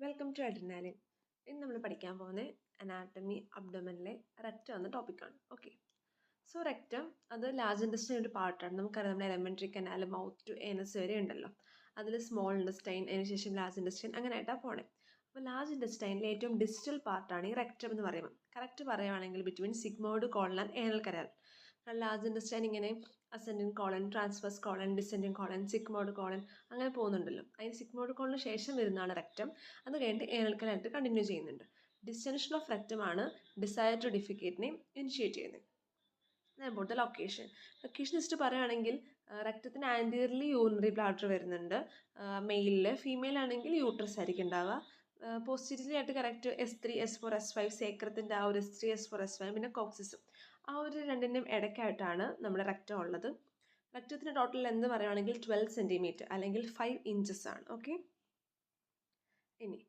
Welcome to adrenaline. ഇന്ന് നമ്മൾ പഠിക്കാൻ പോകുന്നത് അനാട്ടമി അബ്ഡോമനിലെ റെക്റ്റം എന്ന ടോപ്പിക്കാണ്. ഓക്കെ, സോ റെക്റ്റം അത് ലാർജ് ഇൻഡസ്ട്രിയുടെ ഒരു പാർട്ടാണ്. നമുക്കറിയാം നമ്മുടെ elementary canal mouth to anus വരെ ഉണ്ടല്ലോ. അതിൽ സ്മോൾ ഇൻഡസ്റ്റൈൻ, അതിനുശേഷം ലാർജ് ഇൻഡസ്റ്റൈൻ, അങ്ങനെയായിട്ടാണ് പോണേ. അപ്പോൾ ലാർജ് ഇൻഡസ്റ്റൈനിലെ ഏറ്റവും ഡിസ്റ്റൽ പാർട്ടാണ് ഈ റെക്റ്റം എന്ന് പറയുന്നത്. കറക്റ്റ് പറയുകയാണെങ്കിൽ between sigmoid colon and anal canal. Large intestine ഇങ്ങനെ ascending colon, transverse colon, descending colon, sigmoid colon അങ്ങനെ പോകുന്നുണ്ടല്ലോ. അതിന് സിഗ്മോയിഡ് കോളന് ശേഷം വരുന്നതാണ് റെക്റ്റം. അത് കഴിഞ്ഞിട്ട് ഏനൽ കനാലായിട്ട് കണ്ടിന്യൂ ചെയ്യുന്നുണ്ട്. ഡിസ്റ്റൻഷൻ ഓഫ് റെക്റ്റം ആണ് ഡിസയർ ടു ഡിഫിക്കേറ്റിനെ ഇനിഷ്യേറ്റ് ചെയ്യുന്നത്. അബൌട്ട് ദ ലൊക്കേഷൻ ജസ്റ്റ് പറയുകയാണെങ്കിൽ റെക്റ്റത്തിന് ആൻറ്റീരിയർലി യൂറിനറി ബ്ലാഡർ വരുന്നുണ്ട് മെയിലിൽ. ഫീമെയിൽ ആണെങ്കിൽ യൂട്രസ് ആയിരിക്കും ഉണ്ടാവുക. പോസ്റ്റീരിയർലി ആയിട്ട് കറക്റ്റ് S3 S4 S5 സേക്രത്തിൻ്റെ ആ ഒരു S3 S4 S5 പിന്നെ കോക്സിസും ആ ഒരു രണ്ടിൻ്റെയും ഇടയ്ക്കായിട്ടാണ് നമ്മുടെ റെക്റ്റം ഉള്ളത്. റെക്റ്റത്തിന് ടോട്ടൽ എന്ന് പറയുകയാണെങ്കിൽ 12 സെൻറ്റിമീറ്റർ അല്ലെങ്കിൽ 5 ഇഞ്ചസ് ആണ്. ഓക്കെ, ഇനി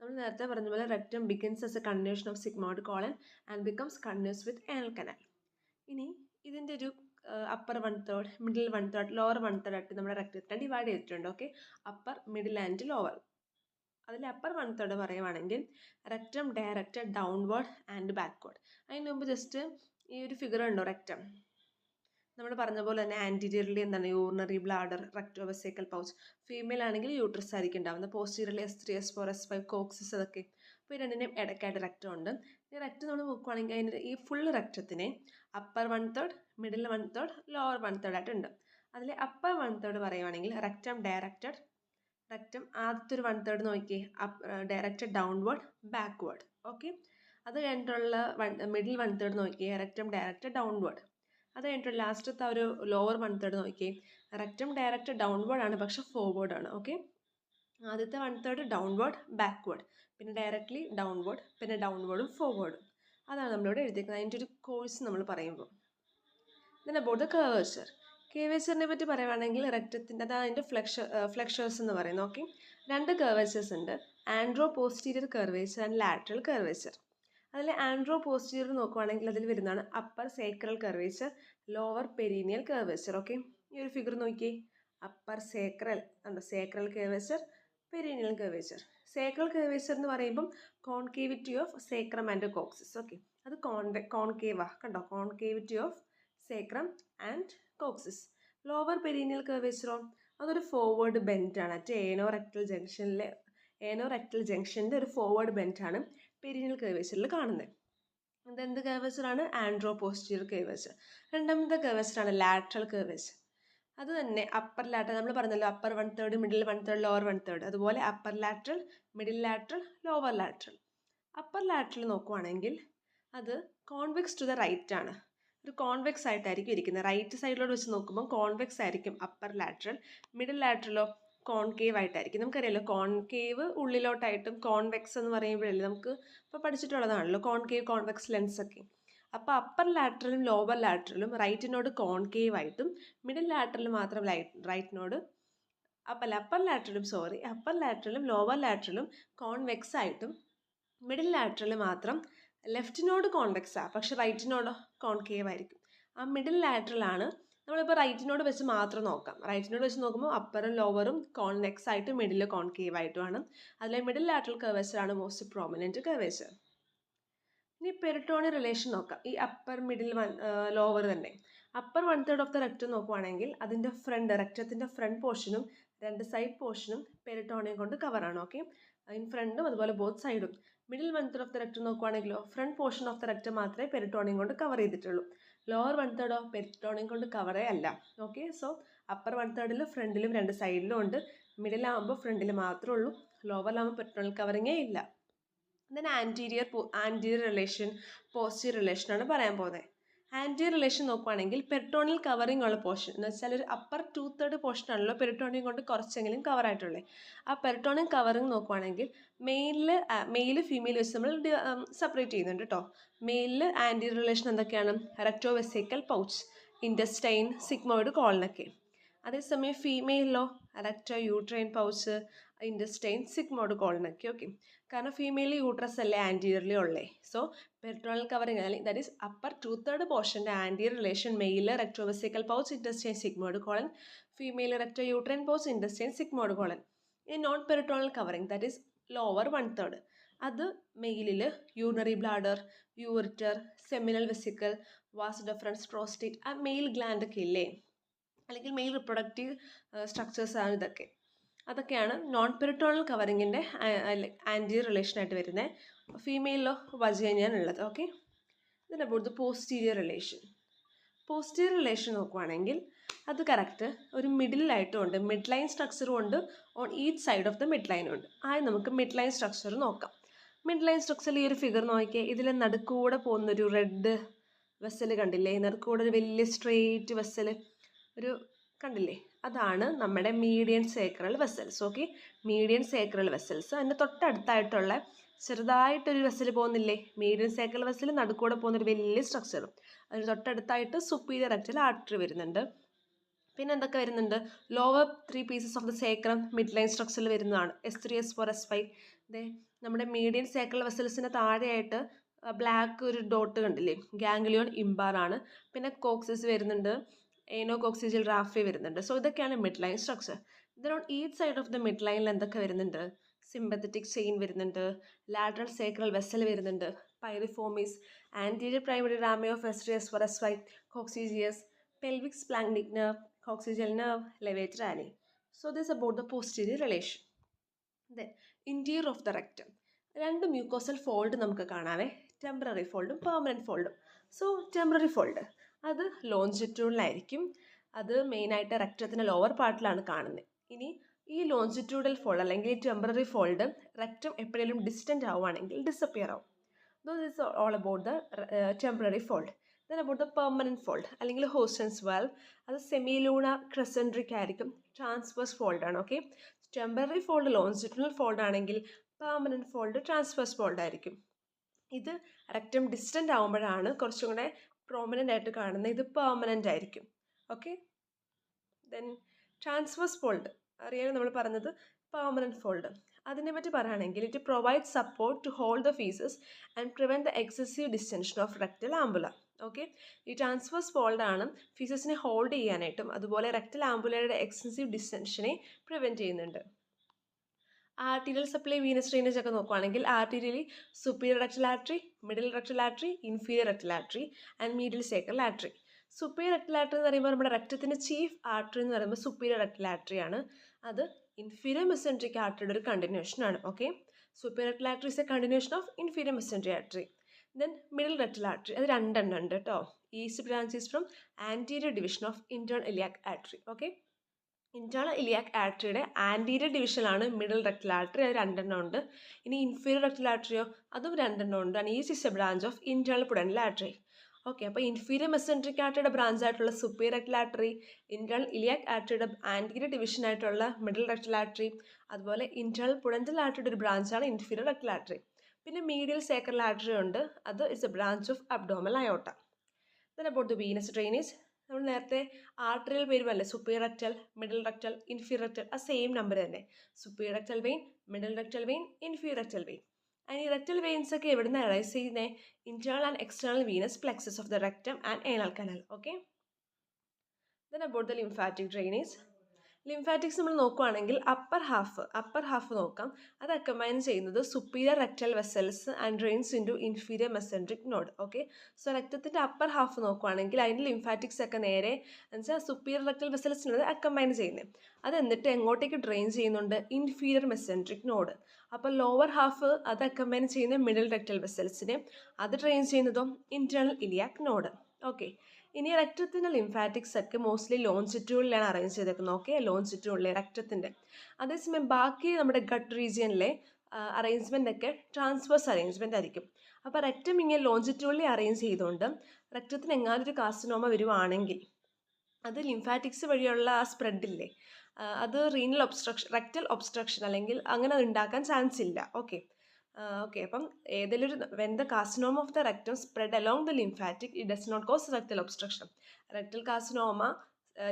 നമ്മൾ നേരത്തെ പറഞ്ഞ പോലെ rectum begins as A continuation of sigmoid colon and becomes continuous with anal canal. ഇനി ഇതിൻ്റെ ഒരു അപ്പർ 1/3, മിഡിൽ 1/3, ലോവർ 1/3 ആയിട്ട് നമ്മുടെ റെക്റ്റത്തിനെ ഡിവൈഡ് ചെയ്തിട്ടുണ്ട്. Okay, upper, middle and lower. അതിൽ അപ്പർ 1/3 പറയുവാണെങ്കിൽ rectum directed downward and backward. അതിന് മുമ്പ് ജസ്റ്റ് ഈ ഒരു ഫിഗർ ഉണ്ടോ റെക്റ്റം, നമ്മൾ പറഞ്ഞ പോലെ തന്നെ ആൻറ്റീരിയർലി എന്താണ് urinary bladder, rectovesical pouch. Female ആണെങ്കിൽ യൂട്രസ് ആയിരിക്കും ഉണ്ടാവുന്നത്. പോസ്റ്റീരിയർലി S3 S4 S5 കോക്സിസ് അതൊക്കെ. അപ്പോൾ ഈ രണ്ടിൻ്റെയും ഇടയ്ക്കായിട്ട് റെക്റ്റം ഉണ്ട്. ഈ റെക്റ്റം നമ്മൾ നോക്കുവാണെങ്കിൽ അതിൻ്റെ ഈ ഫുൾ റെക്റ്റത്തിനെ അപ്പർ 1/3, മിഡിൽ 1/3, ലോവർ 1/3 ആയിട്ടുണ്ട്. അതിൽ അപ്പർ 1/3 പറയുവാണെങ്കിൽ റെക്റ്റം ഡയറക്റ്റഡ്, റെക്റ്റം ആദ്യത്തെ ഒരു 1/3 നോക്കിയേ ഡയറക്റ്റഡ് ഡൗൺവേർഡ് ബാക്ക്വേർഡ്. ഓക്കെ, അത് കഴിഞ്ഞിട്ടുള്ള മിഡിൽ 1/3 നോക്കിയേ റെക്റ്റം ഡയറക്റ്റഡ് ഡൗൺവേർഡ്. അത് കഴിഞ്ഞിട്ട് ലാസ്റ്റത്തെ ഒരു ലോവർ 1/3 നോക്കിയേ റെക്റ്റം ഡയറക്റ്റ് ഡൗൺവേർഡ് ആണ്, പക്ഷെ ഫോർവേഡ് ആണ്. ഓക്കെ, ആദ്യത്തെ 1/3 ഡൗൺവേർഡ് ബാക്ക്വേർഡ്, പിന്നെ ഡയറക്റ്റ്ലി ഡൗൺവേർഡ്, പിന്നെ ഡൗൺവേർഡും ഫോർവേഡും. അതാണ് നമ്മളിവിടെ എഴുതിയിരിക്കുന്നത് അതിൻ്റെ ഒരു കോഴ്സ് നമ്മൾ പറയുമ്പോൾ. then about the curvature. കേവേച്ചറിനെ പറ്റി പറയുവാണെങ്കിൽ റെക്റ്റത്തിൻ്റെ അതാണ് അതിൻ്റെ ഫ്ലെക്ഷേഴ്സ് എന്ന് പറയുന്നത്. ഓക്കെ, രണ്ട് കർവേച്ചേഴ്സ് ഉണ്ട്, anteroposterior curvature and lateral curvature. അതിൽ ആൻഡ്രോ പോസ്റ്റീരിയർ നോക്കുവാണെങ്കിൽ അതിൽ വരുന്നതാണ് upper sacral curvature, lower perineal curvature. Okay, ഈ ഒരു ഫിഗർ നോക്കിയേ, അപ്പർ സേക്രൽ ഉണ്ട്, sacral curvature, perineal curvature. Sacral curvature എന്ന് പറയുമ്പം concavity of sacrum and coccyx. Okay, അത് കോൺകേവാ കണ്ടോ, concavity of sacrum and coccyx. Lower perineal കർവേച്ചറോ അതൊരു ഫോർവേഡ് ബെൻഡാണ്. ഏനോ റെക്ടൽ ജംഗ്ഷൻ്റെ ഒരു ഫോർവേഡ് ബെൻഡാണ് പെരീനിയൽ കർവേച്ചറിൽ കാണുന്നത്. അതെന്ത് കർവേച്ചറാണ്? ആൻഡ്രോ പോസ്റ്റീരിയർ കർവേച്ചർ. രണ്ടാമത്തെ കർവേച്ചറാണ് ലാറ്ററൽ കർവേച്ചർ. അത് തന്നെ അപ്പർ ലാറ്ററൽ, നമ്മൾ പറഞ്ഞല്ലോ അപ്പർ 1/3, മിഡിൽ 1/3, ലോവർ 1/3. അതുപോലെ upper lateral, middle lateral, lower lateral. Upper lateral നോക്കുവാണെങ്കിൽ അത് കോൺവെക്സ് ടു ദ റൈറ്റ് ആണ്, ഒരു കോൺവെക്സ് ആയിട്ടായിരിക്കും ഇരിക്കുന്നത്. റൈറ്റ് സൈഡിലോട്ട് വെച്ച് നോക്കുമ്പോൾ കോൺവെക്സ് ആയിരിക്കും അപ്പർ ലാറ്ററൽ. മിഡിൽ ലാറ്ററലോ കോൺകേവ് ആയിട്ടായിരിക്കും. നമുക്കറിയാലോ കോൺകേവ് ഉള്ളിലോട്ടായിട്ടും കോൺവെക്സ് എന്ന് പറയുമ്പോഴല്ലേ നമുക്ക് ഇപ്പോൾ പഠിച്ചിട്ടുള്ളതാണല്ലോ കോൺകേവ് കോൺവെക്സ് ലെൻസ് ഒക്കെ. അപ്പോൾ അപ്പർ ലാറ്ററലും ലോവർ ലാറ്ററലും റൈറ്റിനോട് കോൺകേവ് ആയിട്ടും മിഡിൽ ലാറ്ററൽ മാത്രം റൈറ്റിനോട് അപ്പർ ലാറ്ററലും ലോവർ ലാറ്ററലും കോൺവെക്സ് ആയിട്ടും മിഡിൽ ലാറ്ററൽ മാത്രം ലെഫ്റ്റിനോട് കോൺവെക്സാണ്, പക്ഷെ റൈറ്റിനോട് കോൺകേവ് ആയിരിക്കും. ആ മിഡിൽ ലാറ്ററലാണ് നമ്മളിപ്പോൾ റൈറ്റിനോട് വെച്ച് മാത്രം നോക്കാം. റൈറ്റിനോട് വെച്ച് നോക്കുമ്പോൾ അപ്പറും ലോവറും കോൺവെക്സ് ആയിട്ട് മിഡിൽ കോൺകേവ് ആയിട്ടുമാണ്. അതിലെ മിഡിൽ ലാറ്ററൽ കർവേച്ചറാണ് മോസ്റ്റ് പ്രോമിനൻറ്റ് കർവേച്ചർ. ഇനി പെരിട്ടോണിയൽ റിലേഷൻ നോക്കാം. ഈ അപ്പർ മിഡിൽ ലോവർ തന്നെ. അപ്പർ 1/3 ഓഫ് ദ റെക്റ്റം നോക്കുവാണെങ്കിൽ അതിൻ്റെ റെക്റ്റത്തിൻ്റെ ഫ്രണ്ട് പോർഷനും രണ്ട് സൈഡ് പോർഷനും പെരിട്ടോണിയം കൊണ്ട് കവറാണ്. ഓക്കെ, ഇൻ ഫ്രണ്ടും അതുപോലെ ബോത്ത് സൈഡും. മിഡിൽ 1/3 ഓഫ് ദ റെക്റ്റം നോക്കുവാണെങ്കിലോ front portion of the rectum മാത്രമേ പെരിട്ടോണിയം കൊണ്ട് കവർ ചെയ്തിട്ടുള്ളൂ. ലോവർ 1/3 പെരിട്ടോണിയം കൊണ്ട് കവറേ അല്ല. ഓക്കെ, സോ അപ്പർ 1/3 ഫ്രണ്ടിലും രണ്ട് സൈഡിലും ഉണ്ട്. മിഡിലാകുമ്പോൾ ഫ്രണ്ടിൽ മാത്രമേ ഉള്ളൂ, ലോവറിലാകുമ്പോൾ പെരിട്ടോണിയൽ കവറിങ്ങേ ഇല്ല. ദെൻ ആൻറ്റീരിയർ റിലേഷൻ, പോസ്റ്റീരിയർ റിലേഷനാണ് പറയാൻ പോകുന്നത്. ആൻറ്റീരിയർ റിലേഷൻ നോക്കുവാണെങ്കിൽ പെരിട്ടോണിയൽ കവറിങ് ഉള്ള പോർഷൻ എന്ന് വെച്ചാൽ ഒരു അപ്പർ 2/3 പോർഷൻ ആണല്ലോ പെരിട്ടോണിയം കൊണ്ട് കുറച്ചെങ്കിലും കവർ ആയിട്ടുള്ളത്. ആ പെരിട്ടോണിയം കവറിങ് നോക്കുവാണെങ്കിൽ മെയില് ഫീമെയിൽ വെച്ച് നമ്മൾ സെപ്പറേറ്റ് ചെയ്യുന്നുണ്ട് കേട്ടോ. മെയിലിൽ ആൻറ്റീരിയർ റിലേഷൻ എന്തൊക്കെയാണ്? റെക്ടോവെസിക്കൽ പൗച്ച്, ഇൻറ്റസ്റ്റൈൻ, സിഗ്മോയിഡ് കോളനൊക്കെ. അതേസമയം ഫീമെയിലോ rectouterine pouch, intestine, sigmoid കോളനൊക്കെ. ഓക്കെ, കാരണം ഫീമെയിൽ യൂട്രസ് അല്ലേ ആൻറ്റീരിയർലി ഉള്ളേ. സോ പെരിട്ടോണൽ കവറിങ് അല്ലെങ്കിൽ ദാറ്റ് ഈസ് അപ്പർ 2/3 പോർഷൻ്റെ anterior relation male rectovesical pouch, intestine, sigmoid colon. Female rectouterine pouch, intestine, sigmoid colon. ഇനി non peritoneal covering that is lower 1/3. അത് മെയിലിൽ urinary bladder, ureter, seminal വെസിക്കൽ, was deferens, prostate, ആ mail gland ഒക്കെ ഇല്ലേ, അല്ലെങ്കിൽ mail reproductive സ്ട്രക്ചേഴ്സാണ് ഇതൊക്കെ. അതൊക്കെയാണ് non പെരിറ്റോണൽ കവറിങ്ങിൻ്റെ anti റിലേഷനായിട്ട് വരുന്നത്. ഫീമെയിലോ വജൈനയാണ് ഉള്ളത്. Okay, then about the posterior relation. Posterior relation നോക്കുവാണെങ്കിൽ അത് കറക്റ്റ് ഒരു മിഡിലായിട്ടും ഉണ്ട്, മിഡ് ലൈൻ സ്ട്രക്ചറും ഉണ്ട്, on each side of the mid ലൈനും ഉണ്ട്. ആദ്യം നമുക്ക് മിഡ് ലൈൻ സ്ട്രക്ചർ നോക്കാം. മിഡ് ലൈൻ സ്ട്രക്ചറിൽ ഈ ഒരു ഫിഗർ നോക്കിയാൽ ഇതിൽ നടുക്കൂടെ പോകുന്നൊരു റെഡ് വെസൽ കണ്ടില്ലേ, നടുക്കൂടെ ഒരു വലിയ സ്ട്രെയിറ്റ് വെസൽ ഒരു കണ്ടില്ലേ, അതാണ് നമ്മുടെ median sacral vessels. Okay, median sacral vessels. അതിൻ്റെ തൊട്ടടുത്തായിട്ടുള്ള ചെറുതായിട്ടൊരു വെസൽ പോകുന്നില്ലേ, മീഡിയൻ സേക്രൽ വെസൽ നടുക്കൂടെ പോകുന്നൊരു വലിയ സ്ട്രക്ചറും, അതിന് തൊട്ടടുത്തായിട്ട് സുപ്പീരിയർ റെക്ടൽ ആർട്ടറി വരുന്നുണ്ട്. പിന്നെ എന്തൊക്കെ വരുന്നുണ്ട്, lower 3 pieces of the sacrum midline സ്ട്രക്ചറിൽ വരുന്നതാണ്. S3 S4 S5. നമ്മുടെ മീഡിയൻ സേക്രൽ വെസൽസിന് താഴെയായിട്ട് ബ്ലാക്ക് ഒരു ഡോട്ട് കണ്ടില്ലേ, ഗാംഗ്ലിയോൺ ഇംബാർ ആണ്. പിന്നെ കോക്സിസ് വരുന്നുണ്ട്, ഏനോകോക്സിജിയൽ റാഫി വരുന്നുണ്ട്. സോ ഇതൊക്കെയാണ് midline structure. Then on each side of the മിഡ് ലൈനിൽ എന്തൊക്കെ വരുന്നുണ്ട്, സിമ്പത്തറ്റിക് ചെയിൻ വരുന്നുണ്ട്, ലാറ്ററൽ സേക്രൽ വെസൽ വരുന്നുണ്ട്, piriformis, anterior primary rami of S3 S4 S5, coccygeus, pelvic splanchnic nerve, coccygeal nerve, levator ani. So this is about the posterior relation. Then interior of the rectum. രണ്ട് mucosal fold നമുക്ക് കാണാവേ, temporary ഫോൾഡും permanent ഫോൾഡും. So temporary fold അത് ലോഞ്ചിറ്റ്യൂഡിലായിരിക്കും, അത് മെയിനായിട്ട് റെക്റ്റത്തിൻ്റെ lower പാർട്ടിലാണ് കാണുന്നത്. ഇനി ഈ ലോഞ്ചിറ്റ്യൂഡൽ ഫോൾഡ് അല്ലെങ്കിൽ ഈ ടെമ്പററി ഫോൾഡ് റെക്റ്റം എപ്പോഴെങ്കിലും ഡിസ്റ്റൻ്റ് ആവുകയാണെങ്കിൽ ഡിസപ്പിയർ ആവും. This is all about the temporary fold. Then about the permanent fold അല്ലെങ്കിൽ ഹോസ്റ്റൻസ് വാൽവ്, അത് സെമിലൂണാർ ക്രെസെൻട്രിക് ആയിരിക്കും, ട്രാൻസ്വേഴ്സ് ഫോൾഡ് ആണ്. Okay, temporary fold longitudinal fold ആണെങ്കിൽ പെർമനൻറ്റ് ഫോൾഡ് ട്രാൻസ്വേഴ്സ് ഫോൾഡ് ആയിരിക്കും. ഇത് റെക്റ്റം ഡിസ്റ്റൻ്റ് ആകുമ്പോഴാണ് കുറച്ചും കൂടെ പ്രോമിനൻ്റ് ആയിട്ട് കാണുന്നത്, ഇത് പെർമനൻ്റ് ആയിരിക്കും. ഓക്കെ, ദെൻ ട്രാൻസ്വേഴ്സ് ഫോൾഡ് അറിയാൻ നമ്മൾ പറഞ്ഞത് പെർമനൻറ്റ് ഫോൾഡ്. അതിനെ പറ്റി പറയുകയാണെങ്കിൽ it provide support to hold the faeces and prevent the excessive distension of rectal ampulla. Okay, ഈ ട്രാൻസ്വേഴ്സ് ഫോൾഡ് ആണ് ഫീസസിനെ ഹോൾഡ് ചെയ്യാനായിട്ടും അതുപോലെ റെക്ടൽ ആംബുലയുടെ എക്സസീവ് ഡിസ്റ്റൻഷനെ പ്രിവെൻറ്റ് ചെയ്യുന്നുണ്ട്. ആർട്ടീരിയൽ സപ്ലൈ വീനസ് ഡ്രെയിനേജ് ഒക്കെ നോക്കുകയാണെങ്കിൽ arterially superior rectal artery, middle rectal artery, inferior rectal artery and medial sacral artery. Superior rectal artery എന്ന് പറയുമ്പോൾ നമ്മുടെ രക്തത്തിൻ്റെ ചീഫ് ആർട്ടറി എന്ന് പറയുമ്പോൾ സുപ്പീരിയർ റെക്ടൽ ആർട്ടറി ആണ്. അത് ഇൻഫീരിയർ മെസെൻട്രിക് ആർട്ടറിയുടെ ഒരു കണ്ടിന്യൂഷൻ ആണ്. Okay, superior rectal artery is a continuation of inferior mesenteric artery. Then middle rectal artery, അത് രണ്ടെണ്ണം ഉണ്ട് കേട്ടോ. Each branch is from anterior division of internal iliac artery. Okay, internal iliac ആർട്ടറിയുടെ anterior ഡിവിഷനാണ് middle rectal artery, അത് രണ്ടെണ്ണം ഉണ്ട്. ഇനി ഇൻഫീരിയർ റെക്ടൽ ആർട്ടറിയോ, അതും രണ്ടെണ്ണം ഉണ്ട്. And each is a branch of internal pudendal artery. Okay, അപ്പോൾ ഇൻഫീരിയർ മെസെൻട്രിക് ആർട്ടറിയുടെ ബ്രാഞ്ച് ആയിട്ടുള്ള superior rectal artery, internal iliac ആർട്ടറിയുടെ ആൻറ്റീരിയർ ഡിവിഷൻ ആയിട്ടുള്ള മിഡിൽ റെക്ടൽ ആർട്ടറി, അതുപോലെ ഇന്റേണൽ പുഡൻഡൽ ആർട്ടറിയുടെ ഒരു ബ്രാഞ്ചാണ് ഇൻഫീരിയർ റെക്ടൽ ആർട്ടറി. പിന്നെ മീഡിയൽ സേക്രൽ ആർട്ടറി ഉണ്ട്, അത് is a branch of abdominal aorta. Then about the venous drainage, നമ്മൾ നേരത്തെ ആർട്ടറിയൽ വരുമല്ലേ, superior rectal, middle rectal, inferior rectal, ആ സെയിം നമ്പർ തന്നെ. Superior rectal vein, middle rectal vein, inferior rectal vein. And ഈ rectal veins ഒക്കെ എവിടെ നിന്ന് arise ചെയ്യുന്നത്, internal and external venous plexus of the rectum and anal canal. Okay, then about the lymphatic drainage. Lymphatics നമ്മൾ നോക്കുകയാണെങ്കിൽ upper half നോക്കാം. അത് accompany ചെയ്യുന്നത് superior rectal vessels and drains into inferior mesenteric node. Okay, so രക്തത്തിൻ്റെ upper half നോക്കുകയാണെങ്കിൽ അതിൻ്റെ lymphatics ഒക്കെ നേരെ എന്നുവെച്ചാൽ സുപ്പീരിയർ റെക്ടൽ വെസൽസിനുള്ളത് അക്കമ്പൈൻ ചെയ്യുന്നത്. അത് എന്നിട്ട് എങ്ങോട്ടേക്ക് ഡ്രെയിൻ ചെയ്യുന്നുണ്ട്, ഇൻഫീരിയർ മെസെൻട്രിക് നോഡ്. അപ്പോൾ ലോവർ ഹാഫ് അത് അക്കമ്പൈൻ ചെയ്യുന്ന മിഡിൽ റെക്ടൽ വെസൽസിനെ, അത് ഡ്രെയിൻ ചെയ്യുന്നതോ ഇന്റേണൽ ഇലിയാക് നോഡ്. ഓക്കെ, ഇനി രക്തത്തിൻ്റെ ലിംഫാറ്റിക്സ് ഒക്കെ മോസ്റ്റ്ലി ലോഞ്ചിറ്റ്യൂഡിലാണ് അറേഞ്ച് ചെയ്തേക്കുന്നത്. ഓക്കെ, ലോഞ്ചിറ്റ്യൂഡിലെ രക്തത്തിൻ്റെ. അതേസമയം ബാക്കി നമ്മുടെ ഗട്ട് റീജിയനിലെ അറേഞ്ച്മെൻ്റ് ഒക്കെ ട്രാൻസ്വേഴ്സ് അറേഞ്ച്മെൻ്റ് ആയിരിക്കും. അപ്പോൾ റെക്ടം ഇങ്ങനെ ലോഞ്ചിറ്റ്യൂഡിൽ അറേഞ്ച് ചെയ്തുകൊണ്ട് രക്തത്തിന് എങ്ങാനൊരു കാർസിനോമ വരുവാണെങ്കിൽ അത് ലിംഫാറ്റിക്സ് വഴിയുള്ള ആ സ്പ്രെഡില്ലേ, അത് റീനൽ ഒബ്സ്ട്രക്ഷൻ, റെക്ടൽ ഒബ്സ്ട്രക്ഷൻ അല്ലെങ്കിൽ അങ്ങനെ ഉണ്ടാക്കാൻ ചാൻസ് ഇല്ല. ഓക്കെ, അപ്പം ഏതെങ്കിലും ഒരു when the carcinoma of the rectum spread along the lymphatic it does not cause rectal obstruction. Rectal carcinoma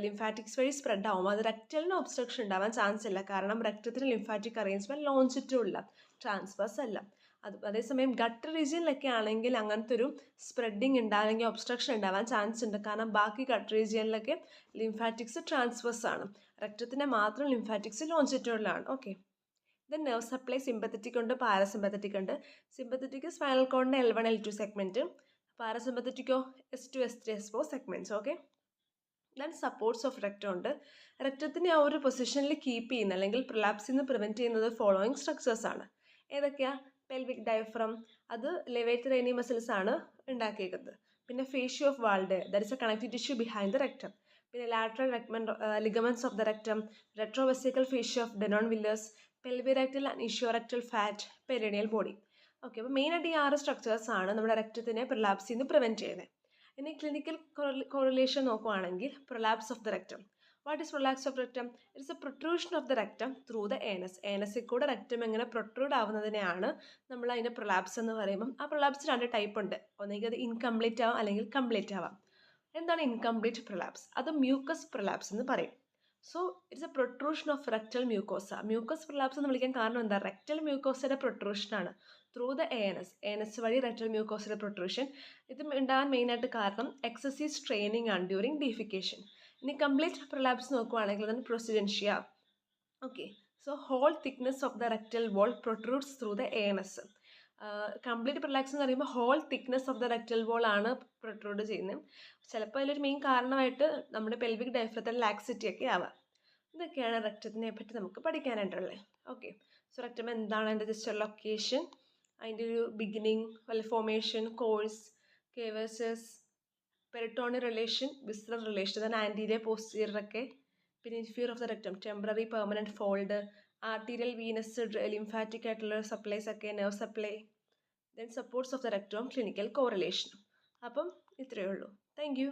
lymphatics വഴി സ്പ്രെഡ് ആകുമ്പോൾ അത് റെക്ടലിന് ഒബ്സ്ട്രക്ഷൻ ഉണ്ടാവാൻ ചാൻസ് ഇല്ല, കാരണം രക്തത്തിന് ലിംഫാറ്റിക് അറേഞ്ച്മെൻറ്റ് ലോഞ്ചിറ്റ്യൂഡില്ല, ട്രാൻസ്വേഴ്സ് അല്ല. അതേസമയം ഗട്ട് റീജിയനിലൊക്കെ ആണെങ്കിൽ അങ്ങനത്തെ ഒരു സ്പ്രെഡിങ് ഉണ്ടാകുമെങ്കിൽ ഒബ്സ്ട്രക്ഷൻ ഉണ്ടാവാൻ ചാൻസ് ഉണ്ട്, കാരണം ബാക്കി ഗട്ട് റീജിയനിലൊക്കെ ലിംഫാറ്റിക്സ് ട്രാൻസ്വേഴ്സ് ആണ്, രക്തത്തിൻ്റെ മാത്രം ലിംഫാറ്റിക്സ് ലോഞ്ചിറ്റ്യൂഡിലാണ്. Okay, then nerve supply sympathetic ഉണ്ട്, പാരസിമ്പത്തറ്റിക് ഉണ്ട്. സിമ്പത്തറ്റിക് സ്പൈനൽ കോഡിൻ്റെ L1 L2 സെഗ്മെൻറ്റ്, പാരസിമ്പത്തറ്റിക്കോ S2 S3 S4 segments. Okay. Then supports of rectum ഉണ്ട്. റെക്റ്റത്തിനെ ആ ഒരു പൊസിഷനിൽ കീപ്പ് ചെയ്യുന്ന അല്ലെങ്കിൽ പ്രൊലാപ്സിൽ നിന്ന് പ്രിവെൻറ്റ് ചെയ്യുന്നത് ഫോളോയിങ് സ്ട്രക്ചേഴ്സ് ആണ്. ഏതൊക്കെയാണ്? പെൽവിക് ഡയഫ്രം, അത് ലെവേറ്റർ എന്നീ മസിൽസ് ആണ് ഉണ്ടാക്കിയേക്കുന്നത്. പിന്നെ fascia of Waldeyer, that is a connective tissue behind the rectum. പിന്നെ lateral ligaments of the rectum, retrovesical fascia of Denonvilliers, pelvirectal and ischiorectal fat, perineal body. Okay. അപ്പോൾ മെയിനായിട്ട് ഈ 6 structures ആണ് നമ്മുടെ റെക്റ്റത്തിനെ പ്രൊലാപ്സിൽ നിന്ന് പ്രിവെൻറ്റ് ചെയ്യുന്നത്. ഇനി ക്ലിനിക്കൽ കോറിലേഷൻ നോക്കുവാണെങ്കിൽ prolapse of the rectum. What is prolapse of rectum? It's a protrusion of the rectum through the anus. ഏനസിൽ കൂടെ റെക്റ്റം എങ്ങനെ പ്രൊട്രൂഡ് ആവുന്നതിനെയാണ് നമ്മൾ അതിൻ്റെ പ്രൊലാപ്സ് എന്ന് പറയുമ്പം. ആ പ്രൊലാപ്സ് 2 ടൈപ്പ് ഉണ്ട്. ഒന്നെങ്കിൽ അത് ഇൻകംപ്ലീറ്റ് ആവാം അല്ലെങ്കിൽ കംപ്ലീറ്റ് ആവാം. എന്താണ് ഇൻകംപ്ലീറ്റ് പ്രൊലാപ്സ്? അത് മ്യൂക്കസ് പ്രൊലാപ്സ് എന്ന് പറയും. So it's a protrusion of rectal mucosa. Mucous prolapse എന്ന് വിളിക്കാൻ കാരണം എന്താ? റെക്റ്റൽ മ്യൂക്കോസയുടെ പ്രൊട്രൂഷനാണ് ത്രൂ ദ ഏനസ്. ഏനസ് വഴി റെക്റ്റൽ മ്യൂക്കോസയുടെ പ്രൊട്രൂഷൻ. ഇത് ഉണ്ടാകാൻ മെയിനായിട്ട് കാരണം എക്സസീവ് സ്ട്രെയിനിങ് ആണ് ഡ്യൂറിങ് ഡീഫിക്കേഷൻ. ഇനി കംപ്ലീറ്റ് പ്രൊലാപ്സ് നോക്കുവാണെങ്കിൽ അതാണ് procidentia. Okay. So whole thickness of the rectal wall protrudes through the anus. Complete prolapse എന്ന് പറയുമ്പോൾ whole thickness of the rectal wall ആണ് പ്രൊട്രൂഡ് ചെയ്യുന്നത്. ചിലപ്പോൾ അതിലൊരു മെയിൻ കാരണമായിട്ട് നമ്മുടെ പെൽവിക് ഡയഫ്രത്തിൽ ലാക്സിറ്റി ഒക്കെ ആവാം. ഇതൊക്കെയാണ് റെക്റ്റത്തിനെ പറ്റി നമുക്ക് പഠിക്കാനായിട്ടുള്ളത്. ഓക്കെ. സോ റെക്റ്റം എന്താണ്, അതിൻ്റെ ജസ്റ്റ് ലൊക്കേഷൻ, അതിൻ്റെ ഒരു beginning, formation, course, curvatures, peritoneal relation, visceral relation, അതാണ് ആൻറ്റീരിയർ പോസ്റ്റീരിയർ ഒക്കെ. പിന്നെ inferior of the rectum, temporary permanent fold, arterial venous lymphatic ആയിട്ടുള്ള സപ്ലൈസ് ഒക്കെ, nerve supply, then supports of the rectum, clinical correlation. അപ്പം ഇത്രയേ ഉള്ളൂ. Thank U.